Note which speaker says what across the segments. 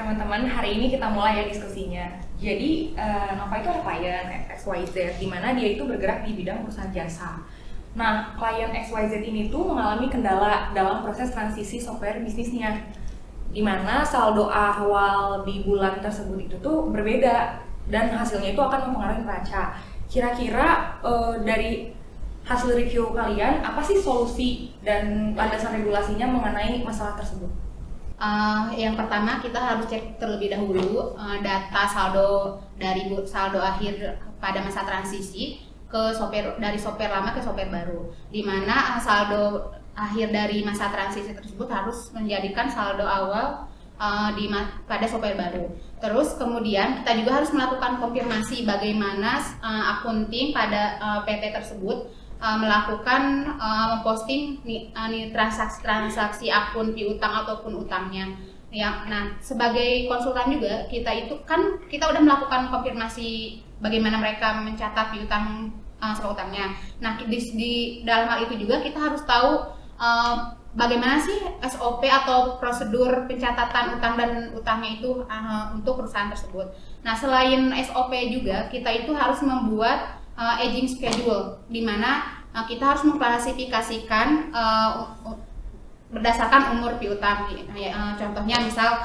Speaker 1: teman-teman, hari ini kita mulai ya diskusinya. Jadi Nova itu ada klien XYZ, di mana dia itu bergerak di bidang perusahaan jasa. Nah, klien XYZ ini tuh mengalami kendala dalam proses transisi software bisnisnya, di mana saldo awal di bulan tersebut itu tuh berbeda dan hasilnya itu akan mempengaruhi neraca. Kira-kira dari hasil review kalian, apa sih solusi dan landasan regulasinya mengenai masalah tersebut?
Speaker 2: Yang pertama kita harus cek terlebih dahulu data saldo dari saldo akhir pada masa transisi ke dari software lama ke software baru, di mana saldo akhir dari masa transisi tersebut harus menjadikan saldo awal pada software baru. Terus kemudian kita juga harus melakukan konfirmasi bagaimana akunting pada PT tersebut melakukan memposting transaksi akun piutang ataupun utangnya. Nah, sebagai konsultan juga kita udah melakukan konfirmasi bagaimana mereka mencatat piutang sama utangnya. Nah, di dalam hal itu juga kita harus tahu bagaimana sih SOP atau prosedur pencatatan utang dan utangnya itu untuk perusahaan tersebut. Nah, selain SOP juga kita itu harus membuat aging schedule, di mana kita harus mengklasifikasikan berdasarkan umur piutang. Contohnya misal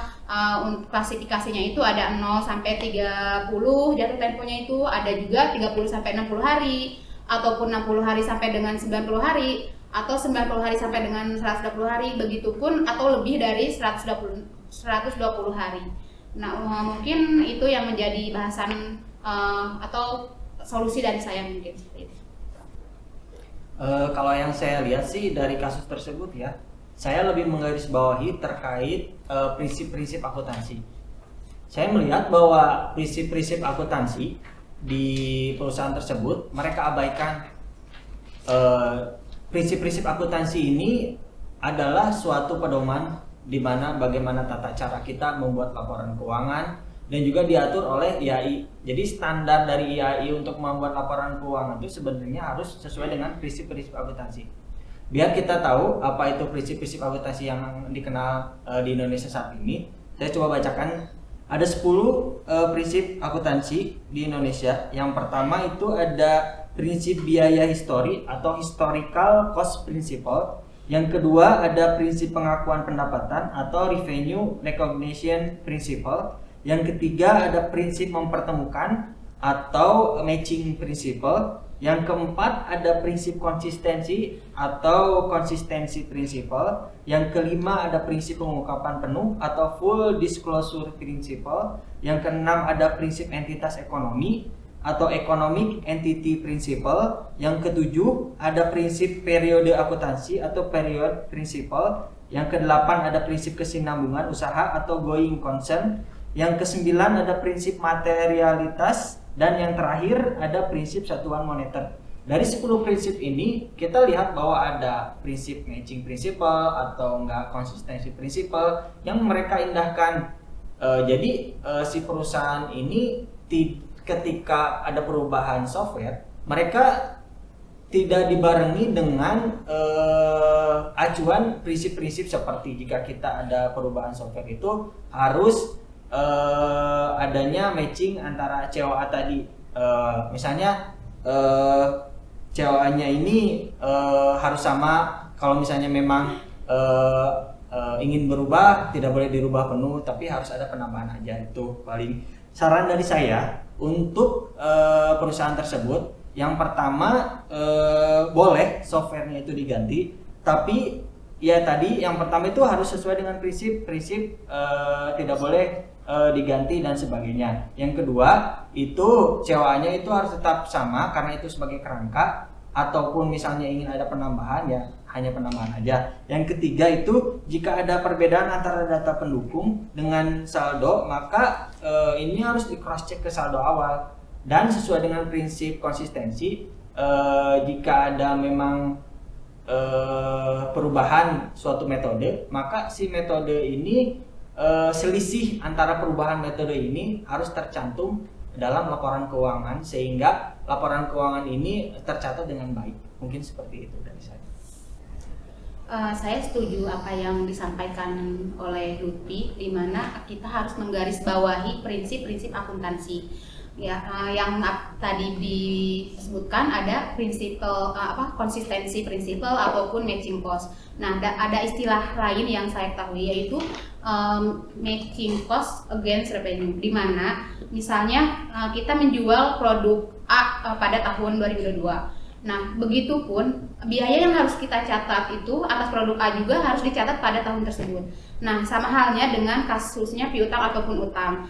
Speaker 2: klasifikasinya itu ada 0 sampai 30 jatuh temponya, itu ada juga 30 sampai 60 hari, ataupun 60 hari sampai dengan 90 hari, atau 90 hari sampai dengan 120 hari, begitupun atau lebih dari 120 hari. Nah, mungkin itu yang menjadi bahasan atau solusi dari saya mungkin seperti itu.
Speaker 3: Kalau yang saya lihat sih dari kasus tersebut ya, saya lebih menggarisbawahi terkait prinsip-prinsip akuntansi. Saya melihat bahwa prinsip-prinsip akuntansi di perusahaan tersebut mereka abaikan. Prinsip-prinsip akuntansi ini adalah suatu pedoman di mana bagaimana tata cara kita membuat laporan keuangan, dan juga diatur oleh IAI. Jadi standar dari IAI untuk membuat laporan keuangan itu sebenarnya harus sesuai dengan prinsip-prinsip akuntansi. Biar kita tahu apa itu prinsip-prinsip akuntansi yang dikenal di Indonesia saat ini, saya coba bacakan. Ada 10 prinsip akuntansi di Indonesia. Yang pertama itu ada prinsip biaya histori atau historical cost principle. Yang kedua ada prinsip pengakuan pendapatan atau revenue recognition principle. Yang ketiga ada prinsip mempertemukan atau matching principle. Yang keempat ada prinsip konsistensi atau consistency principle. Yang kelima ada prinsip pengungkapan penuh atau full disclosure principle. Yang keenam ada prinsip entitas ekonomi atau economic entity principle. Yang ketujuh ada prinsip periode akuntansi atau period principle. Yang kedelapan ada prinsip kesinambungan usaha atau going concern. Yang kesembilan ada prinsip materialitas, dan yang terakhir ada prinsip satuan moneter. Dari 10 prinsip ini kita lihat bahwa ada prinsip matching principle atau enggak konsistensi principle yang mereka indahkan. Jadi si perusahaan ini ketika ada perubahan software, mereka tidak dibarengi dengan acuan prinsip-prinsip seperti jika kita ada perubahan software itu harus adanya matching antara COA tadi. Misalnya COA-nya ini harus sama. Kalau misalnya memang ingin berubah, tidak boleh dirubah penuh, tapi harus ada penambahan aja. Itu paling saran dari saya untuk perusahaan tersebut. Yang pertama boleh softwarenya itu diganti, tapi ya tadi yang pertama itu harus sesuai dengan prinsip-prinsip, tidak boleh diganti dan sebagainya. Yang kedua itu COA-nya itu harus tetap sama karena itu sebagai kerangka, ataupun misalnya ingin ada penambahan ya hanya penambahan aja. Yang ketiga itu jika ada perbedaan antara data pendukung dengan saldo, maka ini harus di cross check ke saldo awal, dan sesuai dengan prinsip konsistensi. Jika ada memang perubahan suatu metode, maka si metode ini selisih antara perubahan metode ini harus tercantum dalam laporan keuangan, sehingga laporan keuangan ini tercatat dengan baik. Mungkin seperti itu dari saya.
Speaker 2: Saya setuju apa yang disampaikan oleh Lutfi, di mana kita harus menggarisbawahi prinsip-prinsip akuntansi. Ya, yang tadi disebutkan ada prinsip konsistensi prinsipal ataupun matching cost. Nah, ada istilah lain yang saya ketahui yaitu matching cost against revenue, di mana misalnya kita menjual produk A pada tahun 2022. Nah, begitupun biaya yang harus kita catat itu atas produk A juga harus dicatat pada tahun tersebut. Nah, sama halnya dengan kasusnya piutang ataupun utang.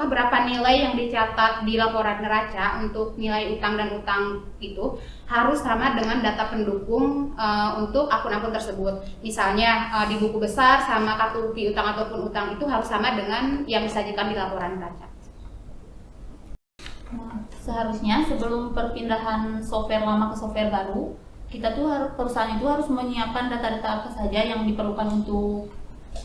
Speaker 2: Berapa nilai yang dicatat di laporan neraca untuk nilai utang dan utang itu harus sama dengan data pendukung untuk akun-akun tersebut. Misalnya di buku besar sama kartu piutang ataupun utang itu harus sama dengan yang disajikan di laporan neraca.
Speaker 4: Seharusnya sebelum perpindahan software lama ke software baru, perusahaan itu harus menyiapkan data-data apa saja yang diperlukan untuk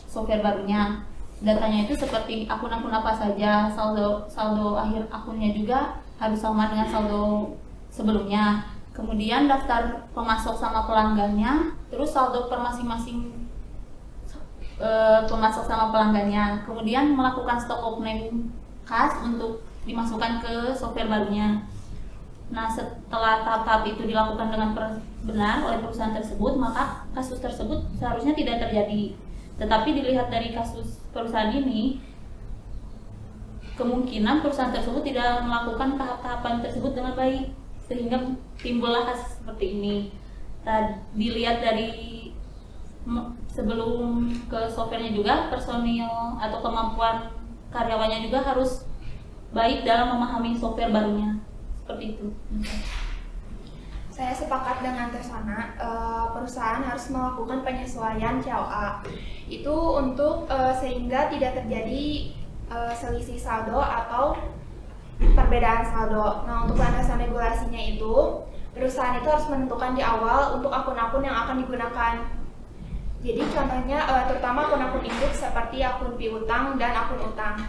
Speaker 4: software barunya. Datanya itu seperti akun-akun apa saja, saldo akhir akunnya juga harus sama dengan saldo sebelumnya. Kemudian daftar pemasok sama pelanggannya, terus saldo per masing-masing pemasok sama pelanggannya. Kemudian melakukan stock opening kas untuk dimasukkan ke software barunya. Nah, setelah tahap-tahap itu dilakukan dengan benar oleh perusahaan tersebut, maka kasus tersebut seharusnya tidak terjadi. Tetapi dilihat dari kasus perusahaan ini, kemungkinan perusahaan tersebut tidak melakukan tahap-tahapan tersebut dengan baik, sehingga timbullah kasus seperti ini. Dilihat dari sebelum ke softwarenya juga, personil atau kemampuan karyawannya juga harus baik dalam memahami software barunya, seperti itu.
Speaker 5: Saya sepakat dengan Tersana, perusahaan harus melakukan penyesuaian COA itu untuk sehingga tidak terjadi selisih saldo atau perbedaan saldo. Nah, untuk landasan regulasinya itu, perusahaan itu harus menentukan di awal untuk akun-akun yang akan digunakan. Jadi contohnya terutama akun-akun induk seperti akun piutang dan akun utang.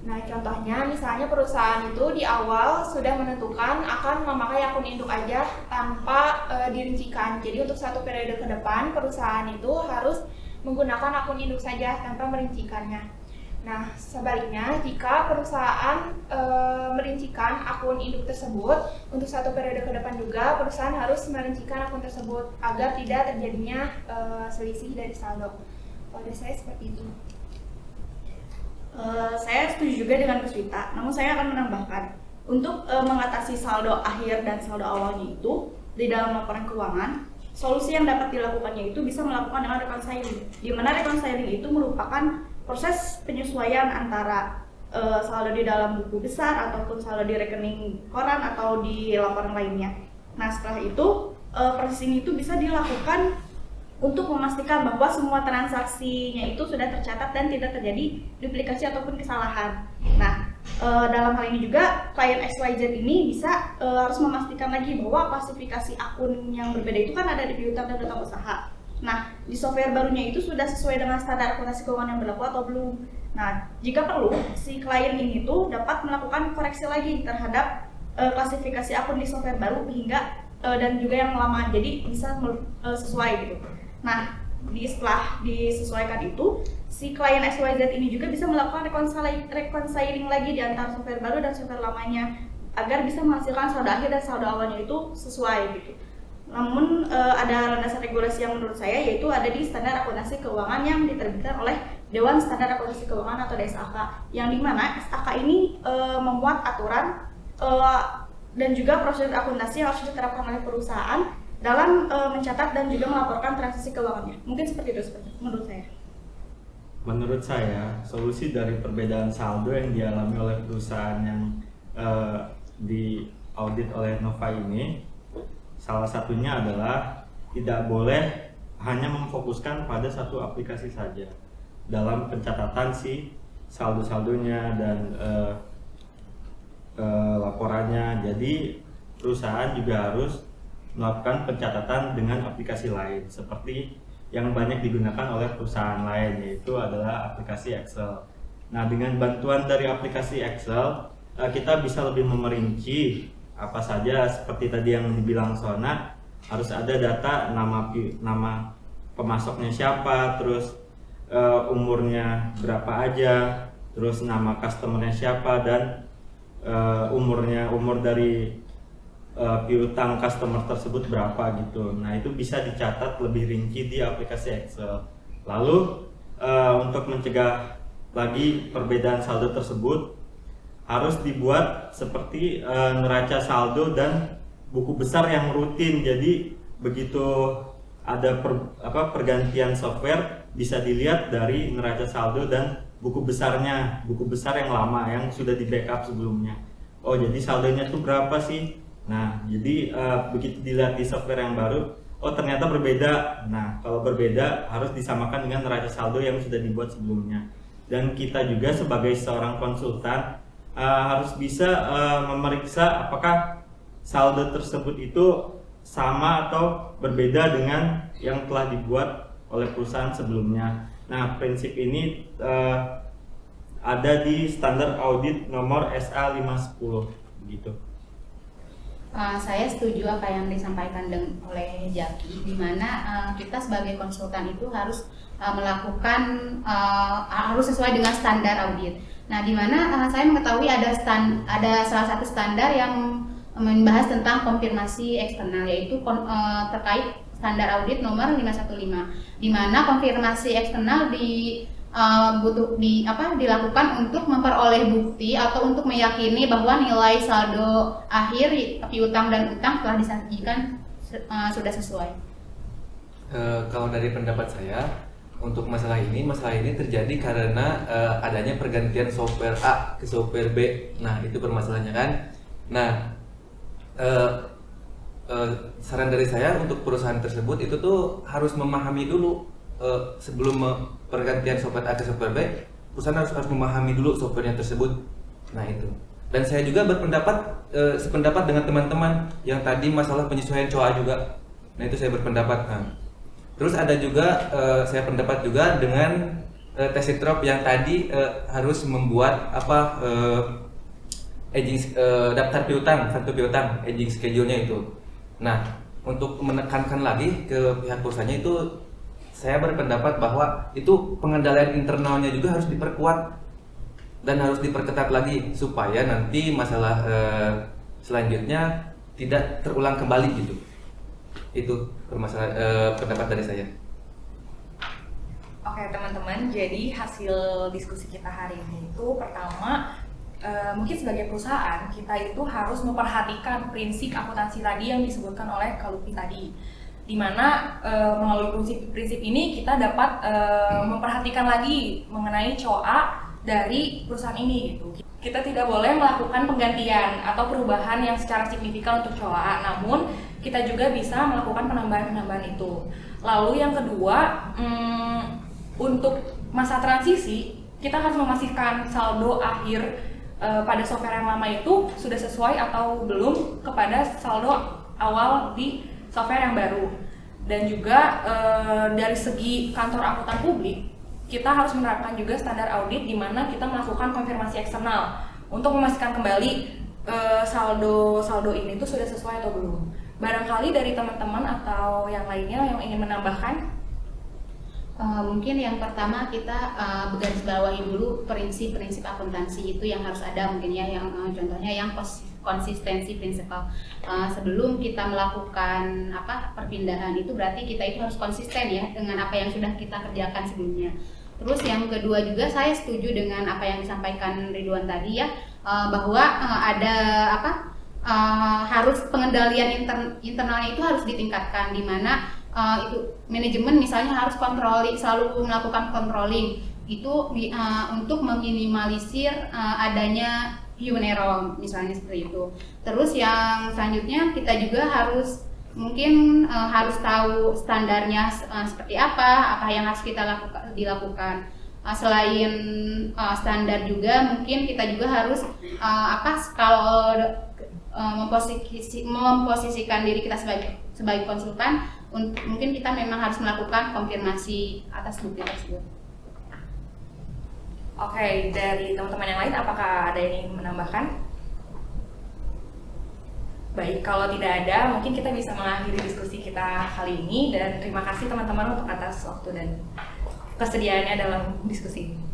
Speaker 5: Nah, contohnya misalnya perusahaan itu di awal sudah menentukan akan memakai akun induk aja tanpa dirincikan. Jadi untuk satu periode ke depan perusahaan itu harus menggunakan akun induk saja tanpa merincikannya. Nah, sebaliknya jika perusahaan merincikan akun induk tersebut, untuk satu periode ke depan juga perusahaan harus merincikan akun tersebut agar tidak terjadinya selisih dari saldo. Pada saya seperti itu.
Speaker 6: Saya setuju juga dengan Puspita, namun saya akan menambahkan untuk mengatasi saldo akhir dan saldo awalnya itu di dalam laporan keuangan, solusi yang dapat dilakukannya itu bisa melakukan dengan reconciling, di mana reconciling itu merupakan proses penyesuaian antara saldo di dalam buku besar ataupun saldo di rekening koran atau di laporan lainnya. Nah, setelah itu proses ini itu bisa dilakukan untuk memastikan bahwa semua transaksinya itu sudah tercatat dan tidak terjadi duplikasi ataupun kesalahan. Nah, dalam hal ini juga klien XYZ ini bisa harus memastikan lagi bahwa klasifikasi akun yang berbeda itu kan ada di piutang dan utang usaha. Nah, di software barunya itu sudah sesuai dengan standar akuntansi keuangan yang berlaku atau belum. Nah, jika perlu, si klien ini tuh dapat melakukan koreksi lagi terhadap klasifikasi akun di software baru hingga dan juga yang lama, jadi bisa sesuai gitu. Nah, setelah disesuaikan itu, si klien XYZ ini juga bisa melakukan reconciling lagi di antara software baru dan software lamanya agar bisa menghasilkan saldo akhir dan saldo awalnya itu sesuai gitu. Namun ada landasan regulasi yang menurut saya yaitu ada di standar akuntansi keuangan yang diterbitkan oleh Dewan Standar Akuntansi Keuangan atau DSAK, yang dimana SAK ini memuat aturan dan juga prosedur akuntansi yang harus diterapkan oleh perusahaan dalam mencatat dan juga melaporkan transaksi keuangannya. Mungkin seperti itu menurut saya.
Speaker 7: Menurut saya, solusi dari perbedaan saldo yang dialami oleh perusahaan yang diaudit oleh Nova ini, salah satunya adalah tidak boleh hanya memfokuskan pada satu aplikasi saja dalam pencatatan si saldo-saldonya dan laporannya. Jadi perusahaan juga harus melakukan pencatatan dengan aplikasi lain seperti yang banyak digunakan oleh perusahaan lain, yaitu adalah aplikasi Excel. Nah, dengan bantuan dari aplikasi Excel, kita bisa lebih memerinci apa saja seperti tadi yang dibilang Sona, harus ada data nama pemasoknya siapa, terus umurnya berapa aja, terus nama customernya siapa, dan umur dari piutang customer tersebut berapa gitu. Nah, itu bisa dicatat lebih rinci di aplikasi Excel. Lalu untuk mencegah lagi perbedaan saldo tersebut, harus dibuat seperti neraca saldo dan buku besar yang rutin. Jadi begitu ada pergantian software, bisa dilihat dari neraca saldo dan buku besarnya, buku besar yang lama yang sudah di backup sebelumnya. Oh, jadi saldonya tuh berapa sih? Nah, jadi begitu dilihat di software yang baru, oh ternyata berbeda. Nah, kalau berbeda harus disamakan dengan neraca saldo yang sudah dibuat sebelumnya. Dan kita juga sebagai seorang konsultan harus bisa memeriksa apakah saldo tersebut itu sama atau berbeda dengan yang telah dibuat oleh perusahaan sebelumnya. Nah, prinsip ini ada di standar audit nomor SA 510 begitu.
Speaker 2: Saya setuju apa yang disampaikan oleh Jaki, di mana kita sebagai konsultan itu harus melakukan harus sesuai dengan standar audit. Nah, di mana saya mengetahui ada salah satu standar yang membahas tentang konfirmasi eksternal, yaitu terkait standar audit nomor 515, di mana konfirmasi eksternal dilakukan untuk memperoleh bukti atau untuk meyakini bahwa nilai saldo akhir piutang dan utang telah disajikan sudah sesuai.
Speaker 8: Kalau dari pendapat saya, untuk masalah ini terjadi karena adanya pergantian software A ke software B. Nah, itu permasalahannya kan. Nah, saran dari saya untuk perusahaan tersebut itu tuh harus memahami dulu sebelum pergantian software A ke software B, perusahaan harus memahami dulu softwarenya tersebut. Nah, itu. Dan saya juga sependapat dengan teman-teman yang tadi masalah penyesuaian COA juga. Nah, itu saya berpendapat. Nah, terus ada juga saya pendapat juga dengan Tesitrop yang tadi harus membuat daftar piutang, kartu piutang, aging schedule-nya itu. Nah, untuk menekankan lagi ke pihak perusahaannya itu, saya berpendapat bahwa itu pengendalian internalnya juga harus diperkuat dan harus diperketat lagi supaya nanti masalah selanjutnya tidak terulang kembali gitu. Itu pendapat dari saya.
Speaker 1: Oke teman-teman, jadi hasil diskusi kita hari ini itu pertama, mungkin sebagai perusahaan kita itu harus memperhatikan prinsip akuntansi tadi yang disebutkan oleh Kak Lutfi tadi, di mana melalui prinsip ini kita dapat memperhatikan lagi mengenai COA dari perusahaan ini gitu. Kita tidak boleh melakukan penggantian atau perubahan yang secara signifikan untuk COA, namun kita juga bisa melakukan penambahan-penambahan itu. Lalu yang kedua, untuk masa transisi kita harus memastikan saldo akhir pada software yang lama itu sudah sesuai atau belum kepada saldo awal di software yang baru. Dan juga dari segi kantor akuntan publik, kita harus menerapkan juga standar audit di mana kita melakukan konfirmasi eksternal untuk memastikan kembali saldo ini tuh sudah sesuai atau belum. Barangkali dari teman-teman atau yang lainnya yang ingin menambahkan?
Speaker 2: Mungkin yang pertama kita garisbawahi dulu prinsip-prinsip akuntansi itu yang harus ada, mungkin ya, yang contohnya yang konsistensi prinsipal. Sebelum kita melakukan perpindahan itu berarti kita itu harus konsisten ya dengan apa yang sudah kita kerjakan sebelumnya. Terus yang kedua juga saya setuju dengan apa yang disampaikan Ridwan tadi ya, bahwa harus pengendalian internalnya itu harus ditingkatkan, di mana itu manajemen misalnya harus selalu melakukan controlling itu untuk meminimalisir adanya human error misalnya seperti itu. Terus yang selanjutnya kita juga harus harus tahu standarnya seperti apa yang harus kita dilakukan. Selain standar juga mungkin kita juga harus kalau memposisikan diri kita sebagai konsultan, mungkin kita memang harus melakukan konfirmasi atas bukti tersebut.
Speaker 1: Oke, dari teman-teman yang lain apakah ada yang ingin menambahkan? Baik, kalau tidak ada, mungkin kita bisa mengakhiri diskusi kita kali ini dan terima kasih teman-teman untuk atas waktu dan kesediaannya dalam diskusi ini.